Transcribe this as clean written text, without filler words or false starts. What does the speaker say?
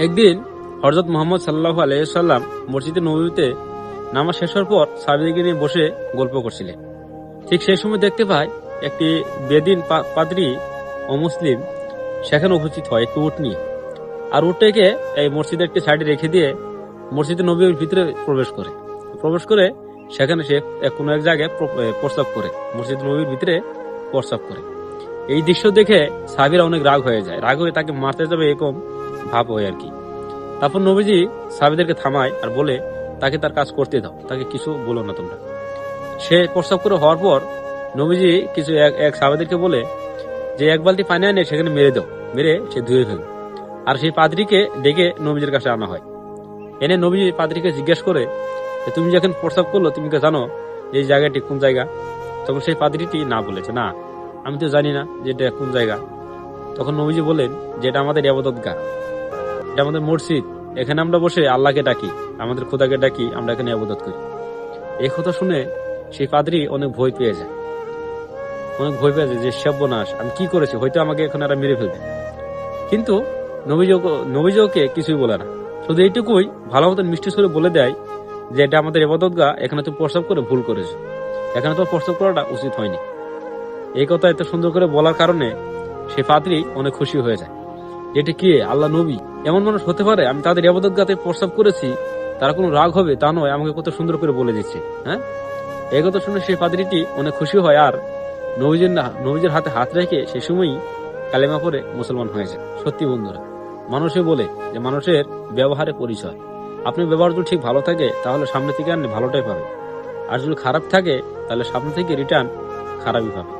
একদিন হযরত মুহাম্মদ সাল্লাল্লাহু আলাইহি ওয়াসাল্লাম মসজিদে নববীতে নামাজ শেষ হওয়ার পর সাহাবীদেরকে নিয়ে বসে গল্প করছিলেন। ঠিক সেই সময় দেখতে পায় একটি বেদিন পাদ্রী ও মুসলিম সেখানে উপস্থিত হয় একটি উট নিয়ে। আর উটটাকে এই মসজিদের একটি সাইডে রেখে দিয়ে মসজিদে নববীর ভিতরে প্রবেশ করে সেখানে সে কোনো এক জায়গায় প্রস্রাব করে, মসজিদ নববীর ভিতরে প্রস্রাব করে। এই দৃশ্য দেখে সাহাবীরা অনেক রাগ হয়ে যায়, রাগ হয়ে তাকে মারতে যাবে এরকম ভাব হয় আর কি। তারপর নবীজি সাহাবীদেরকে থামায় আর বলে তাকে তার কাজ করতে দাও, তাকে কিছু বলো না তোমরা। সে প্রস্রাব করে হওয়ার পর নবীজি কিছু এক সাহাবীদেরকে বলে যে এক বালতি পানি আনে সেখানে মেরে দাও, মেরে সে ধুয়ে ফেলো। আর সেই পাদ্রীকে ডেকে নবীজির কাছে আনা হয়। এনে নবীজি পাদ্রীকে জিজ্ঞেস করে যে তুমি যখন প্রস্রাব করলো তুমি কি জানো যে এই জায়গাটি কোন জায়গা? তখন সেই পাদ্রীটি না বলেছে, না আমি তো জানি না যে এটা কোন জায়গা। তখন নবীজি বলেন যে এটা আমাদের ইবাদতগাহ, এটা আমাদের মসজিদ, এখানে আমরা বসে আল্লাহকে ডাকি, আমাদের খোদাকে ডাকি, আমরা এখানে ইবাদত করি। এই কথা শুনে সেই পাদ্রী অনেক ভয় পেয়ে যায় যে সর্বনাশ, আমি কি করেছি, হয়তো আমাকে এখন এরা মেরে ফেলবে। কিন্তু নবীজি ওকে কিছুই বলে না, শুধু এইটুকুই ভালো মতন মিষ্টি সুরে বলে দেয় যে এটা আমাদের ইবাদতগাহ, এখানে তুমি প্রস্রাব করে ভুল করেছো, এখানে তো প্রস্রাব করাটা উচিত হয়নি। এই কথা এত সুন্দর করে বলার কারণে সেই পাদ্রী অনেক খুশি হয়ে যায়। যেটা কি আল্লাহ নবী, এমন মানুষ হতে পারে, আমি তাদের ইবাদতগাহে প্রস্রাব করেছি, তারা কোনো রাগ হবে তা নয়, আমাকে কত সুন্দর করে বলে দিচ্ছে। হ্যাঁ, এই কথা শুনে সেই পাদ্রীটি অনেক খুশি হয় আর নবীজির হাতে হাত রেখে সেই সময়ই কালেমা পড়ে মুসলমান হয়ে যায়। সত্যি বন্ধুরা, মানুষে বলে যে মানুষের ব্যবহারে পরিচয়। আপনি ব্যবহার যদি ঠিক ভালো থাকে তাহলে সামনে থেকে আনলে ভালোটাই পাবে, আর যদি খারাপ থাকে তাহলে সামনে থেকে রিটার্ন খারাপই পাবে।